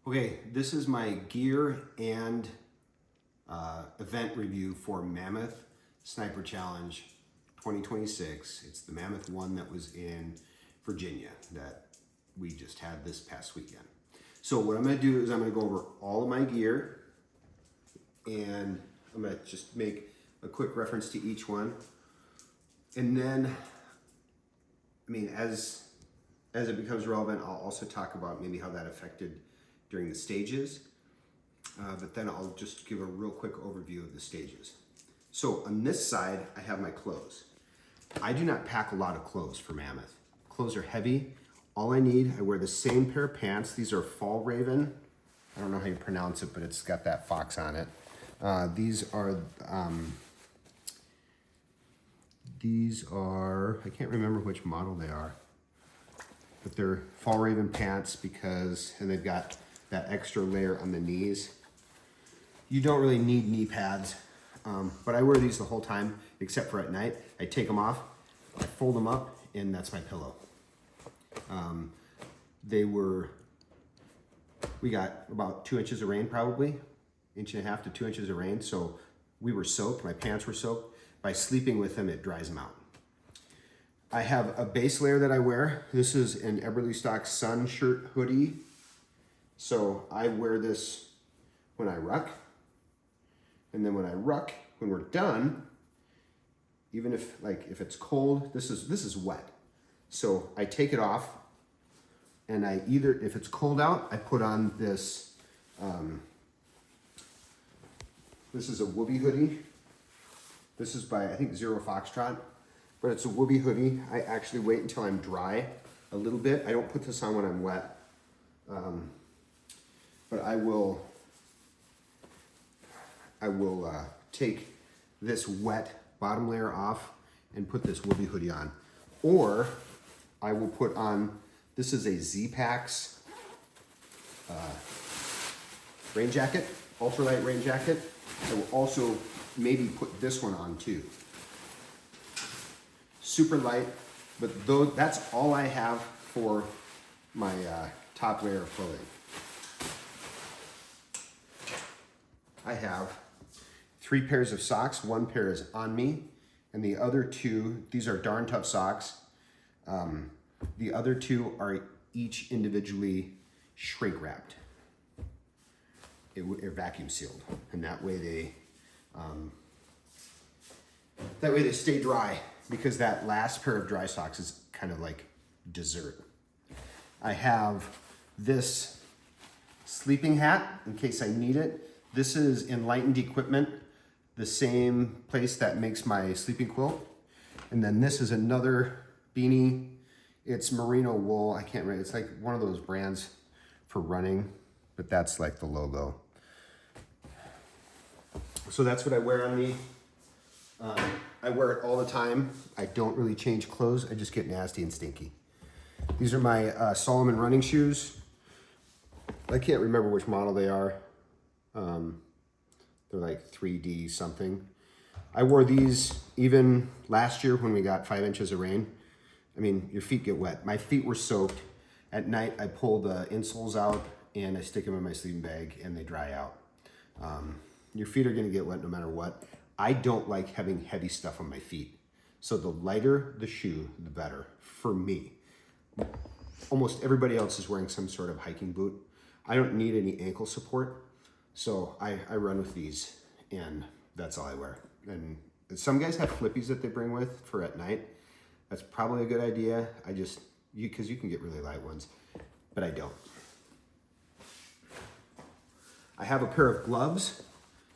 Okay, this is my gear and event review for Mammoth Sniper Challenge 2026. It's the Mammoth one that was in Virginia that we just had this past weekend. So what I'm gonna do is I'm gonna go over all of my gear and I'm gonna just make a quick reference to each one. And then, I mean, as it becomes relevant, I'll also talk about maybe how that affected during the stages, but then I'll just give a real quick overview of the stages. So on this side, I have my clothes. I do not pack a lot of clothes for Mammoth. Clothes are heavy. All I need, I wear the same pair of pants. These are Fall Raven. I don't know how you pronounce it, but it's got that fox on it. These are, I can't remember which model they are, but they're Fall Raven pants and they've got that extra layer on the knees. You don't really need knee pads, but I wear these the whole time, except for at night. I take them off, I fold them up, and that's my pillow. We got about 2 inches of rain, probably, 1.5 to 2 inches of rain, so we were soaked, my pants were soaked. By sleeping with them, it dries them out. I have a base layer that I wear. This is an Eberlestock sun shirt hoodie. So I wear this when I ruck. And then when I ruck, when we're done, even if it's cold, this is wet. So I take it off and if it's cold out, I put on this, this is a Whoopee hoodie. This is by, I think, Zero Foxtrot, but it's a Whoopee hoodie. I actually wait until I'm dry a little bit. I don't put this on when I'm wet. But I will take this wet bottom layer off and put this Whoopee hoodie on. Or I will put on, this is a Z-Packs rain jacket, ultralight rain jacket. I will also maybe put this one on too. Super light, but that's all I have for my top layer of clothing. I have 3 pairs of socks. 1 pair is on me, and the other 2, these are Darn Tough socks. The other 2 are each individually shrink wrapped. They're vacuum sealed, and that way they stay dry, because that last pair of dry socks is kind of like dessert. I have this sleeping hat in case I need it. This is Enlightened Equipment, the same place that makes my sleeping quilt. And then this is another beanie. It's merino wool. I can't remember. It's like one of those brands for running, but that's like the logo. So that's what I wear on me. I wear it all the time. I don't really change clothes. I just get nasty and stinky. These are my Solomon running shoes. I can't remember which model they are. They're like 3D something. I wore these even last year when we got 5 inches of rain. I mean, your feet get wet. My feet were soaked. At night, I pull the insoles out and I stick them in my sleeping bag and they dry out. Your feet are gonna get wet no matter what. I don't like having heavy stuff on my feet. So the lighter the shoe, the better for me. Almost everybody else is wearing some sort of hiking boot. I don't need any ankle support. So I run with these, and that's all I wear. And some guys have flippies that they bring with for at night. That's probably a good idea. Because you can get really light ones, but I don't. I have a pair of gloves.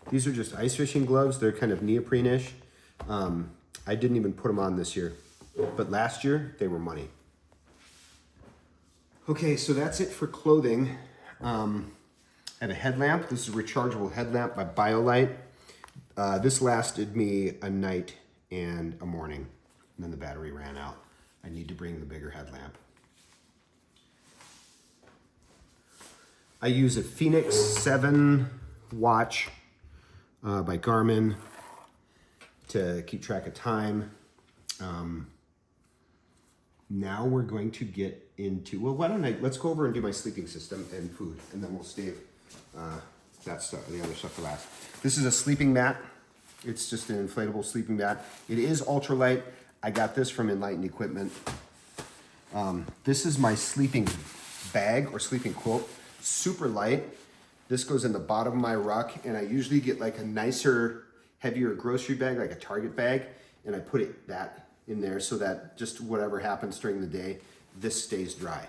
These are just ice fishing gloves. They're kind of neoprene-ish. I didn't even put them on this year, but last year they were money. Okay, so that's it for clothing. I have a headlamp. This is a rechargeable headlamp by BioLite. This lasted me a night and a morning, and then the battery ran out. I need to bring the bigger headlamp. I use a Phoenix 7 watch by Garmin to keep track of time. Now we're going to get into, well, let's go over and do my sleeping system and food, and then we'll save that stuff, the other stuff for last. This is a sleeping mat. It's just an inflatable sleeping mat. It is ultralight. I got this from Enlightened Equipment. This is my sleeping bag or sleeping quilt. Super light. This goes in the bottom of my ruck, and I usually get like a nicer, heavier grocery bag, like a Target bag, and I put that in there so that just whatever happens during the day, this stays dry.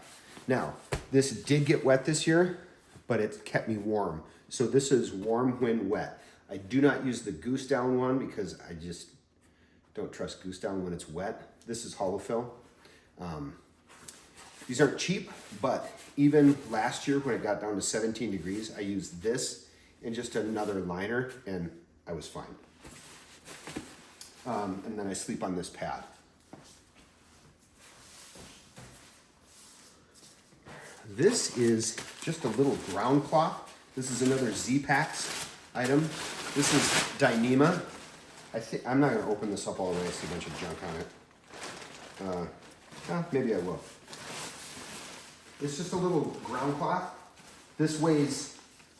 Now, this did get wet this year, but it kept me warm. So this is warm when wet. I do not use the goose down one because I just don't trust goose down when it's wet. This is hollow fill. These aren't cheap, but even last year when it got down to 17 degrees, I used this and just another liner, and I was fine. And then I sleep on this pad. This is just a little ground cloth. This is another Z-Packs item. This is Dyneema. I'm not gonna open this up all the way. I see a bunch of junk on it. Maybe I will. It's just a little ground cloth. This weighs,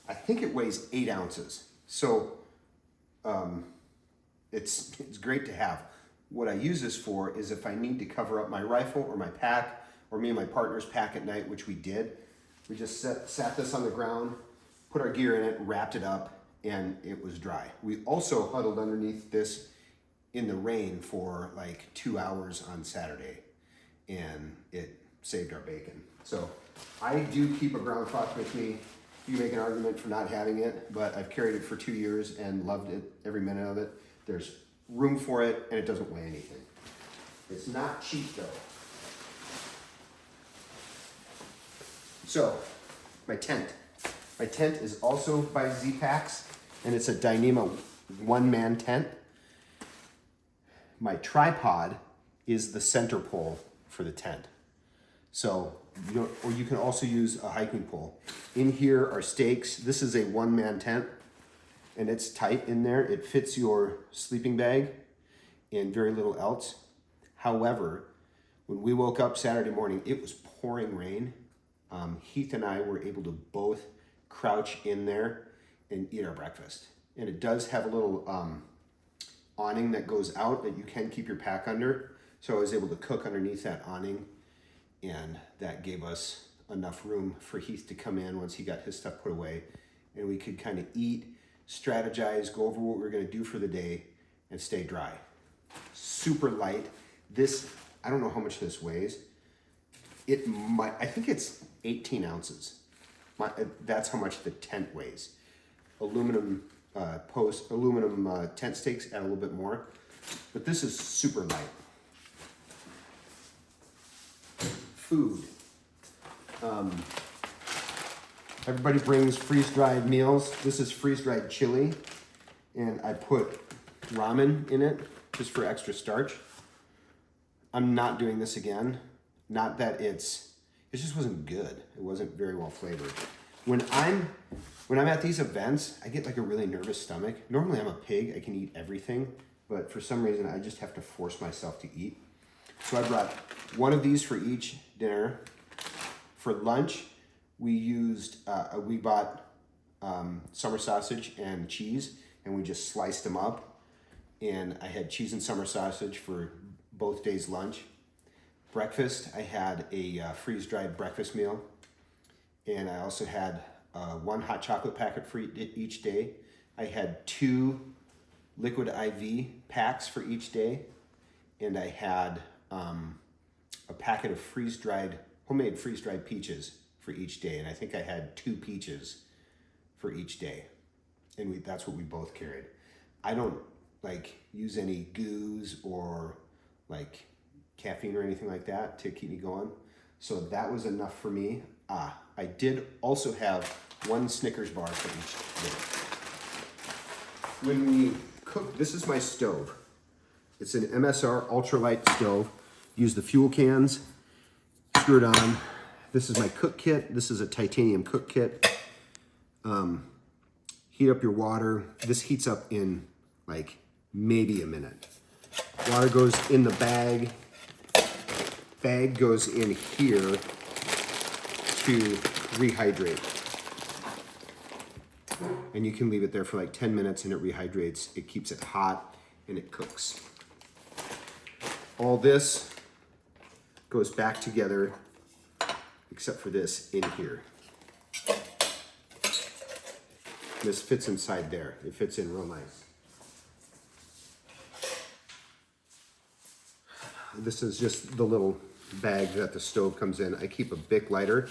I think it weighs 8 ounces. So it's great to have. What I use this for is if I need to cover up my rifle or my pack, or me and my partner's pack at night, which we did. We just sat this on the ground, put our gear in it, wrapped it up, and it was dry. We also huddled underneath this in the rain for like 2 hours on Saturday, and it saved our bacon. So I do keep a ground cloth with me. You make an argument for not having it, but I've carried it for 2 years and loved it, every minute of it. There's room for it, and it doesn't weigh anything. It's not cheap though. So, my tent. My tent is also by Z-Packs, and it's a Dyneema one-man tent. My tripod is the center pole for the tent. So, you can also use a hiking pole. In here are stakes. This is a one-man tent, and it's tight in there. It fits your sleeping bag and very little else. However, when we woke up Saturday morning, it was pouring rain. Heath and I were able to both crouch in there and eat our breakfast. And it does have a little awning that goes out that you can keep your pack under. So I was able to cook underneath that awning, and that gave us enough room for Heath to come in once he got his stuff put away, and we could kind of eat, strategize, go over what we were going to do for the day, and stay dry. Super light. This, I don't know how much this weighs. I think it's 18 ounces. That's how much the tent weighs. Aluminum tent stakes add a little bit more, but this is super light. Food. Everybody brings freeze-dried meals. This is freeze-dried chili, and I put ramen in it just for extra starch. I'm not doing this again. Not that it just wasn't good. It wasn't very well flavored. When I'm at these events, I get like a really nervous stomach. Normally I'm a pig, I can eat everything, but for some reason I just have to force myself to eat. So I brought one of these for each dinner. For lunch, we bought summer sausage and cheese, and we just sliced them up. And I had cheese and summer sausage for both days' lunch. Breakfast, I had a freeze-dried breakfast meal, and I also had one hot chocolate packet for each day. I had 2 liquid IV packs for each day, and I had a packet of homemade freeze-dried peaches for each day, and I think I had 2 peaches for each day, and that's what we both carried. I don't use any goos or caffeine or anything like that to keep me going. So that was enough for me. I did also have 1 Snickers bar for each dinner. When we cook, this is my stove. It's an MSR ultralight stove. Use the fuel cans, screw it on. This is my cook kit. This is a titanium cook kit. Heat up your water. This heats up in maybe a minute. Water goes in the bag. bag goes in here to rehydrate. And you can leave it there for like 10 minutes and it rehydrates. It keeps it hot and it cooks. All this goes back together except for this in here. This fits inside there. It fits in real nice. This is just the little bag that the stove comes in. I keep a Bic lighter.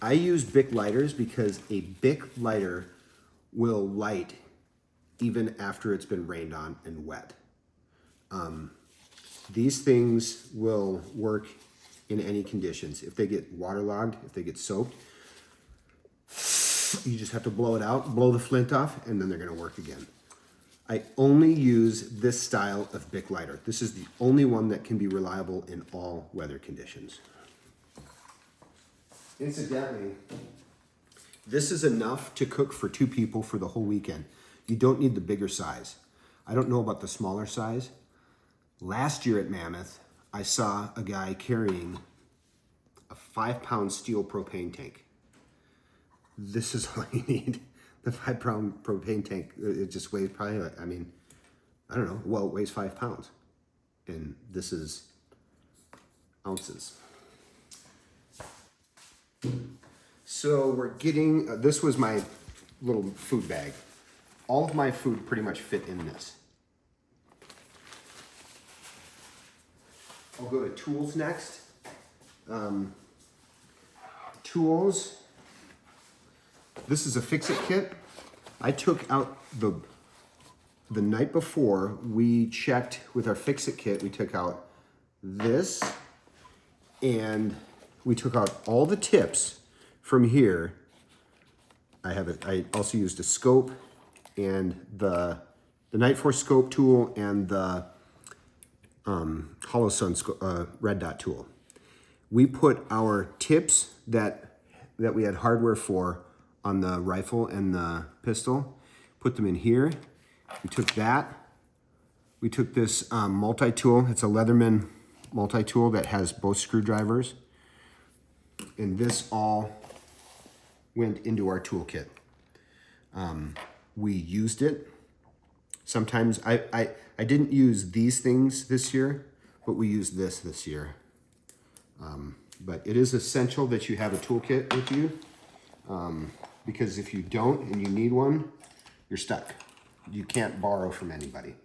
I use Bic lighters because a Bic lighter will light even after it's been rained on and wet. These things will work in any conditions. If they get waterlogged, if they get soaked, you just have to blow it out, blow the flint off, and then they're gonna work again. I only use this style of Bic lighter. This is the only one that can be reliable in all weather conditions. Incidentally, this is enough to cook for 2 people for the whole weekend. You don't need the bigger size. I don't know about the smaller size. Last year at Mammoth, I saw a guy carrying a 5-pound steel propane tank. This is all you need. The 5-pound propane tank, it just weighs probably like, I mean, I don't know, well, it weighs 5 pounds. And this is ounces. So we're getting, this was my little food bag. All of my food pretty much fit in this. I'll go to tools next. Tools. This is a fix-it kit. I took out the night before we checked with our fix-it kit. We took out this and we took out all the tips from here. I also used a scope and the Night Force scope tool and the Hollow Sun red dot tool. We put our tips that we had hardware for on the rifle and the pistol, put them in here. We took that. We took this multi-tool. It's a Leatherman multi-tool that has both screwdrivers. And this all went into our toolkit. We used it. Sometimes I didn't use these things this year, but we used this year. But it is essential that you have a toolkit with you. Because if you don't and you need one, you're stuck. You can't borrow from anybody.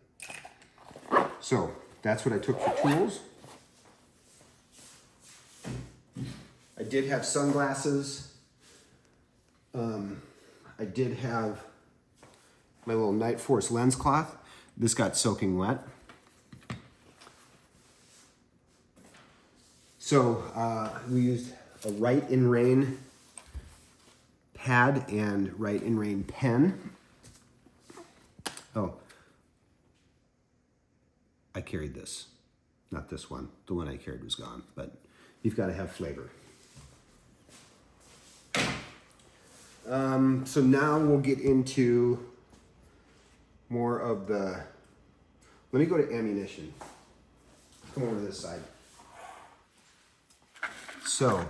So that's what I took for tools. I did have sunglasses. I did have my little Night Force lens cloth. This got soaking wet. So we used a Right in Rain pad and Right in Rain pen. Oh, I carried this, not this one. The one I carried was gone, but you've got to have flavor. So now we'll get into more of the, let me go to ammunition. Come over to this side. So,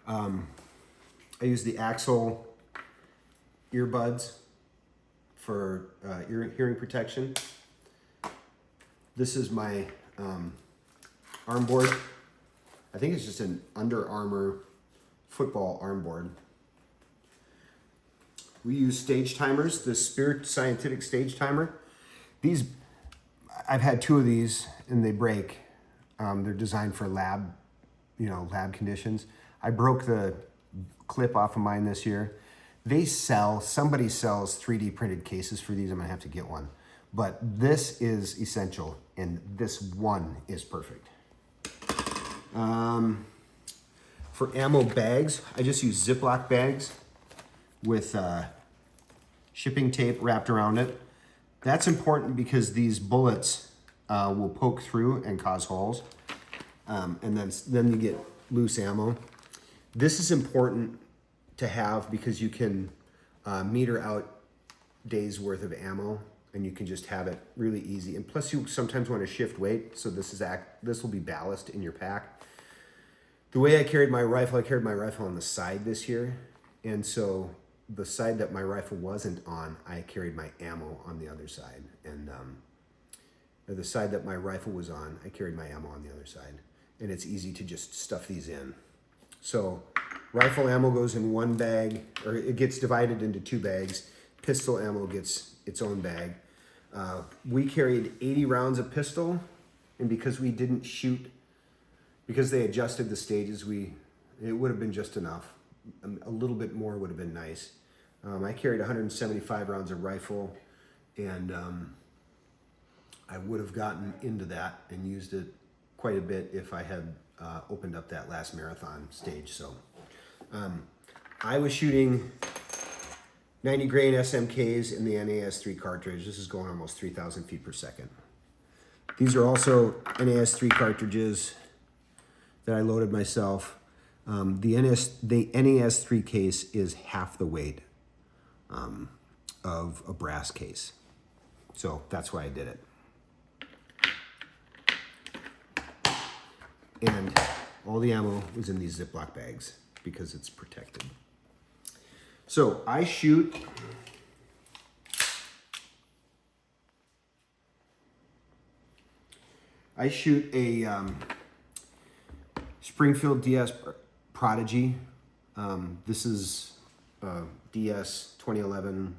I use the Axel earbuds for hearing protection. This is my arm board. I think it's just an Under Armour football arm board. We use stage timers, the Spirit Scientific stage timer. These, I've had 2 of these and they break. They're designed for lab conditions. I broke the clip off of mine this year. Somebody sells 3D printed cases for these. I'm gonna have to get one. But this is essential and this one is perfect. For ammo bags, I just use Ziploc bags with shipping tape wrapped around it. That's important because these bullets will poke through and cause holes. And then you get loose ammo. This is important to have because you can meter out days worth of ammo and you can just have it really easy. And plus you sometimes want to shift weight, so this will be ballast in your pack. The way I carried my rifle on the side this year, and so the side that my rifle wasn't on, I carried my ammo on the other side, and the side that my rifle was on, I carried my ammo on the other side, and it's easy to just stuff these in. So rifle ammo goes in one bag, or it gets divided into 2 bags. Pistol ammo gets its own bag. We carried 80 rounds of pistol, and because we didn't shoot, because they adjusted the stages, it would have been just enough. A little bit more would have been nice. I carried 175 rounds of rifle, and I would have gotten into that and used it quite a bit if I had opened up that last marathon stage. So I was shooting 90 grain SMKs in the NAS3 cartridge. This is going almost 3,000 feet per second. These are also NAS3 cartridges that I loaded myself. The NAS3 case is half the weight of a brass case. So that's why I did it. And all the ammo was in these Ziploc bags because it's protected. So I shoot a Springfield DS Prodigy. This is a DS 2011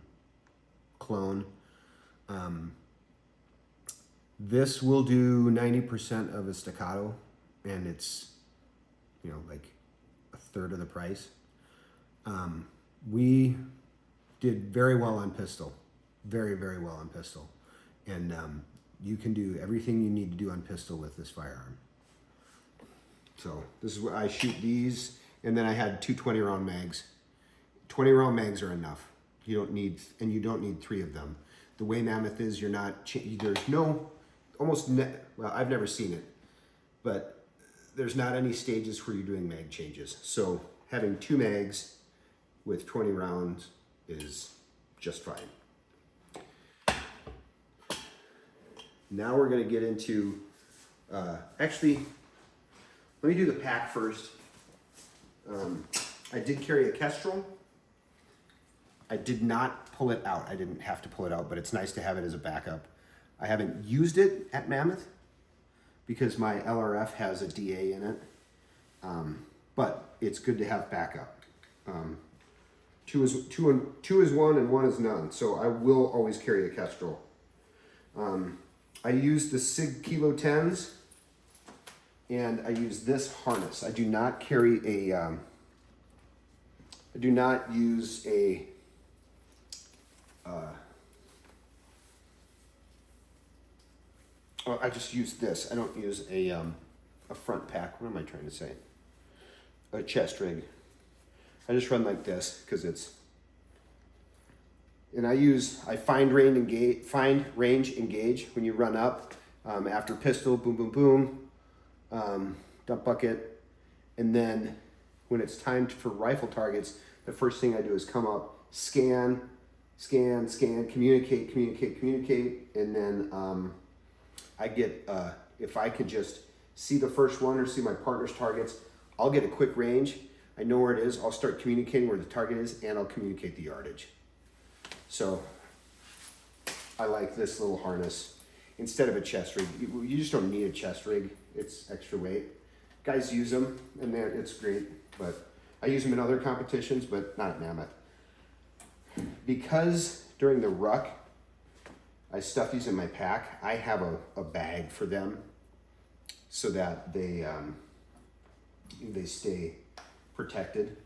clone. This will do 90% of a staccato, and it's, like a third of the price. We did very well on pistol, very, very well on pistol. And you can do everything you need to do on pistol with this firearm. So this is where I shoot these, and then I had 2 20-round mags. 20-round mags are enough. You don't need 3 of them. The way Mammoth is, there's no, well, I've never seen it, but there's not any stages where you're doing mag changes. So having 2 mags with 20 rounds is just fine. Now we're gonna get into, actually, let me do the pack first. I did carry a Kestrel. I did not pull it out. I didn't have to pull it out, but it's nice to have it as a backup. I haven't used it at Mammoth because my LRF has a DA in it, but it's good to have backup. 2 is 1 and 1 is none, so I will always carry a Kestrel. I use the SIG Kilo 10s, and I use this harness. I do not carry a, I do not use a, I just use this. I don't use a front pack. What am I trying to say? A chest rig. I just run like this because it's, and I find range engage when you run up after pistol, boom, boom, boom, dump bucket. And then when it's time for rifle targets, the first thing I do is come up, scan, communicate. And then I get, if I could just see the first one or see my partner's targets, I'll get a quick range. I know where it is. I'll start communicating where the target is, and I'll communicate the yardage. So I like this little harness instead of a chest rig. You just don't need a chest rig. It's extra weight. Guys use them, and it's great. But I use them in other competitions, but not at Mammoth. Because during the ruck, I stuff these in my pack, I have a bag for them so that they stay protected.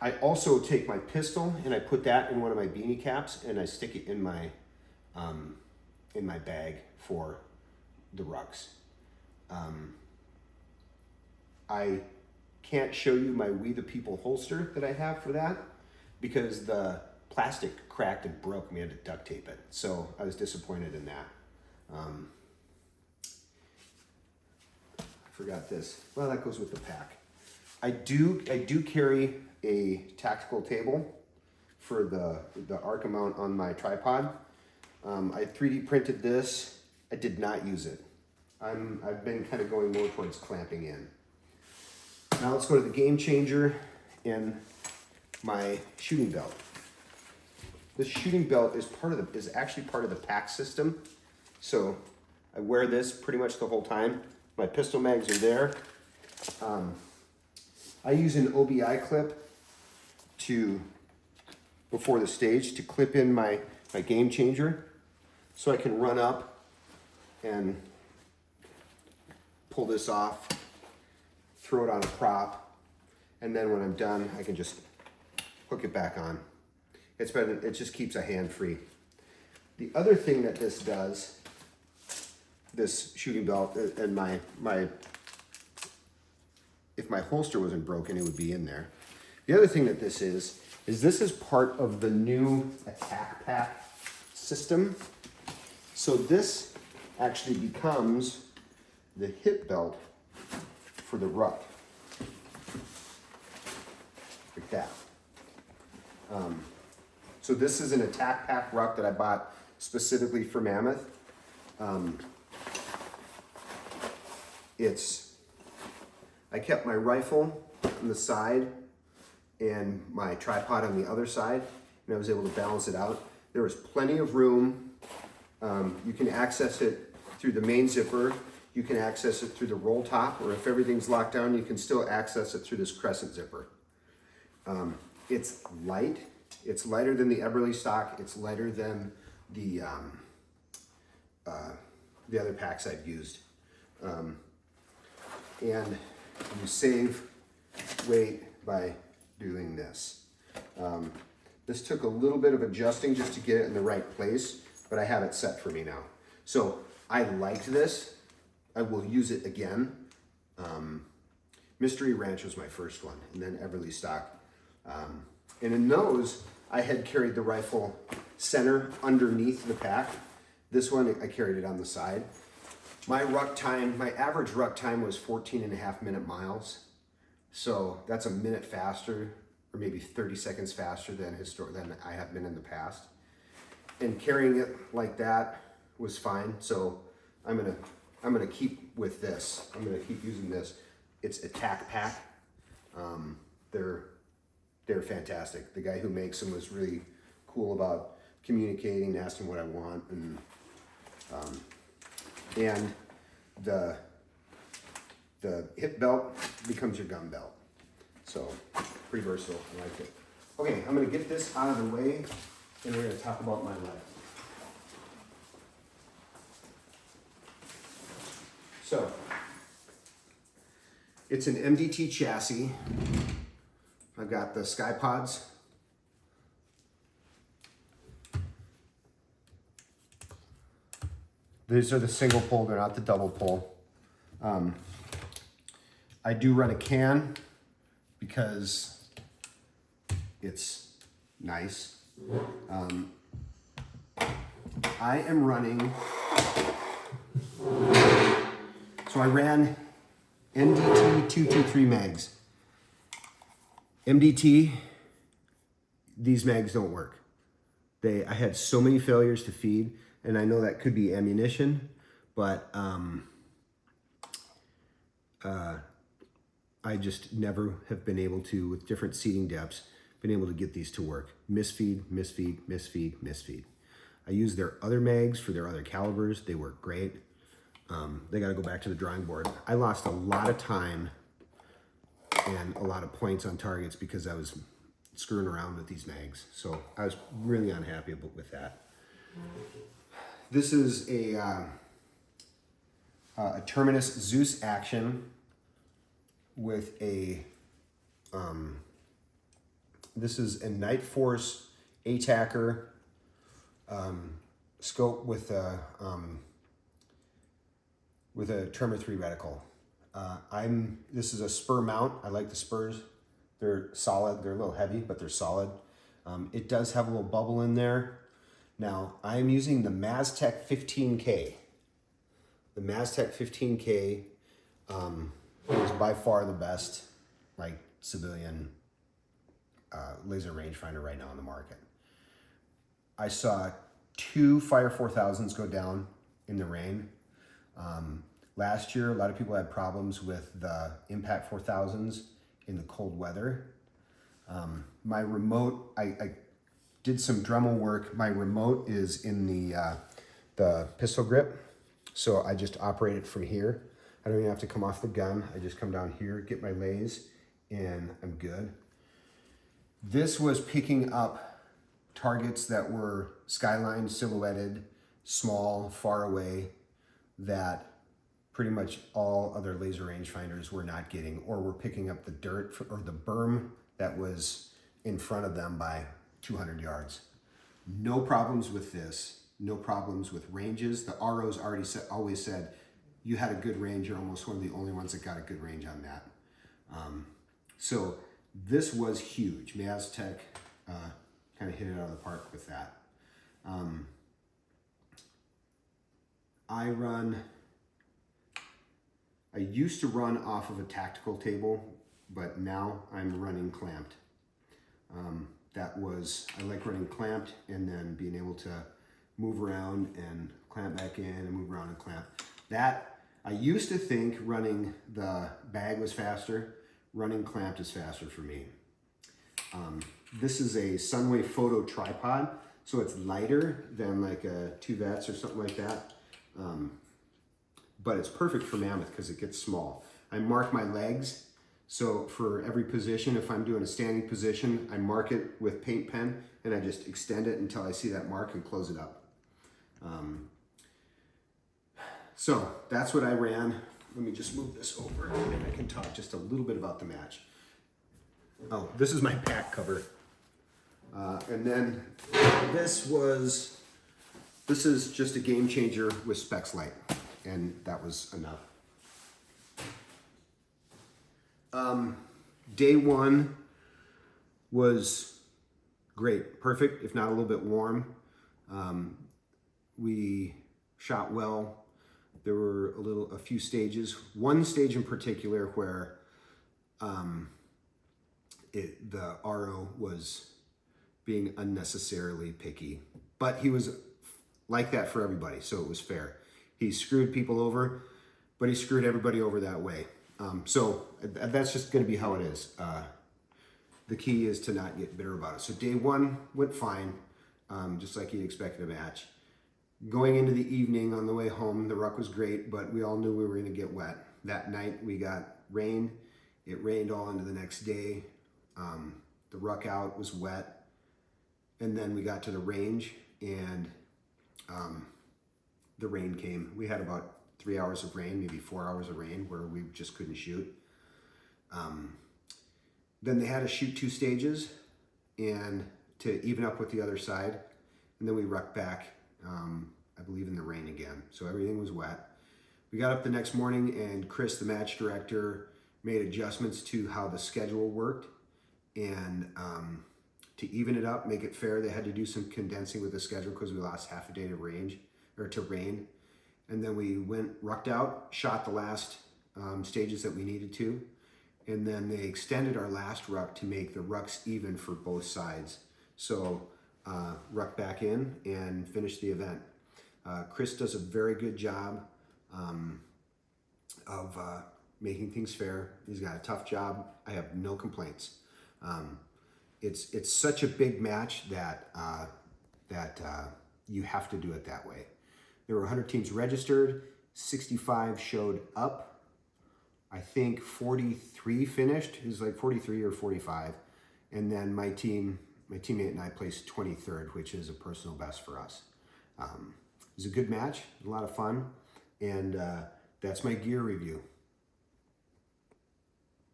I also take my pistol and I put that in one of my beanie caps and I stick it in my bag for the rucks. I can't show you my We the People holster that I have for that because the plastic cracked and broke and we had to duct tape it. So I was disappointed in that. I forgot this. Well, that goes with the pack. I do carry a tactical table for the arc mount on my tripod. I 3D printed this. I did not use it. I've been kind of going more towards clamping in. Now let's go to the game changer and my shooting belt. This shooting belt is actually part of the pack system. So I wear this pretty much the whole time. My pistol mags are there. I use an OBI clip before the stage to clip in my game changer, so I can run up and pull this off, throw it on a prop, and then when I'm done, I can just hook it back on. It's better, it just keeps a hand free. The other thing that this does, this shooting belt, and if my holster wasn't broken, it would be in there. The other thing that this is this is part of the new attack pack system. So this actually becomes the hip belt for the ruck, like that. So this is an attack pack ruck that I bought specifically for Mammoth. I kept my rifle on the side and my tripod on the other side, and I was able to balance it out. There was plenty of room. You can access it through the main zipper. You can access it through the roll top, or if everything's locked down, you can still access it through this crescent zipper. It's light. It's lighter than the Eberly stock. It's lighter than the other packs I've used. And you save weight by doing this. This took a little bit of adjusting just to get it in the right place, but I have it set for me now. So I liked this. I will use it again. Mystery Ranch was my first one, and then Eberly stock. And in those, I had carried the rifle center underneath the pack. This one, I carried it on the side. My average ruck time was 14.5 minute miles. So that's a minute faster, or maybe 30 seconds faster than I have been in the past. And carrying it like that was fine. So I'm gonna keep with this. I'm gonna keep using this. It's Attack Pack. They're fantastic. The guy who makes them was really cool about communicating, asking what I want, and the hip belt becomes your gun belt. So pretty versatile. I like it. Okay, I'm gonna get this out of the way, and we're gonna talk about my life. So it's an MDT chassis. I've got the Sky Pods. These are the single pull, they're not the double pull. I do run a can because it's nice. I am running, so I ran NDT 223 mags. MDT, these mags don't work. I had so many failures to feed, and I know that could be ammunition, but I just never have been able to, with different seating depths, been able to get these to work. Misfeed, misfeed, misfeed, misfeed. I use their other mags for their other calibers. They work great. They got to go back to the drawing board. I lost a lot of time and a lot of points on targets because I was screwing around with these mags. So I was really unhappy with that. This is a Terminus Zeus action with this is a Night Force ATACR scope with a Terma 3 reticle. This is a spur mount. I like the spurs. They're solid. They're a little heavy, but they're solid. It does have a little bubble in there. Now, I'm using the Maztec 15K. The Maztec 15K is by far the best, like, civilian laser rangefinder right now on the market. I saw 2 Fire 4000s go down in the rain. Last year, a lot of people had problems with the Impact 4000s in the cold weather. My remote, I did some Dremel work. My remote is in the pistol grip, so I just operate it from here. I don't even have to come off the gun. I just come down here, get my lays, and I'm good. This was picking up targets that were skyline silhouetted, small, far away, that pretty much all other laser rangefinders were not getting, or were picking up the dirt or the berm that was in front of them by 200 yards. No problems with this, no problems with ranges. The ROs always said, you had a good range, you're almost one of the only ones that got a good range on that. So this was huge. Maztec kind of hit it out of the park with that. I used to run off of a tactical table, but now I'm running clamped. I like running clamped and then being able to move around and clamp back in and move around and clamp. I used to think running the bag was faster. Running clamped is faster for me. This is a Sunway Photo tripod, so it's lighter than like a 2 Vets or something like that. But it's perfect for Mammoth because it gets small. I mark my legs, so for every position, if I'm doing a standing position, I mark it with paint pen and I just extend it until I see that mark and close it up. So that's what I ran. Let me just move this over and I can talk just a little bit about the match. Oh, this is my pack cover. And then this is just a game changer with Specs Light, and that was enough. Day one was great, perfect, if not a little bit warm. We shot well. There were a few stages. One stage in particular where the RO was being unnecessarily picky, but he was like that for everybody, so it was fair. He screwed people over, but he screwed everybody over that way. So that's just going to be how it is. The key is to not get bitter about it. So day one went fine, just like you'd expect in a match. Going into the evening on the way home, the ruck was great, but we all knew we were going to get wet. That night we got rain. It rained all into the next day. The ruck out was wet. And then we got to the range and the rain came. We had about 3 hours of rain, maybe 4 hours of rain where we just couldn't shoot. Then they had to shoot 2 stages and to even up with the other side. And then we rucked back, I believe in the rain again. So everything was wet. We got up the next morning and Chris, the match director, made adjustments to how the schedule worked. And to even it up, make it fair, they had to do some condensing with the schedule because we lost half a day to rain. And then we went rucked out, shot the last stages that we needed to. And then they extended our last ruck to make the rucks even for both sides. So ruck back in and finish the event. Chris does a very good job of making things fair. He's got a tough job. I have no complaints. It's such a big match that you have to do it that way. There were 100 teams registered, 65 showed up. I think 43 finished. It was like 43 or 45. And then my teammate and I placed 23rd, which is a personal best for us. It was a good match, a lot of fun, and that's my gear review.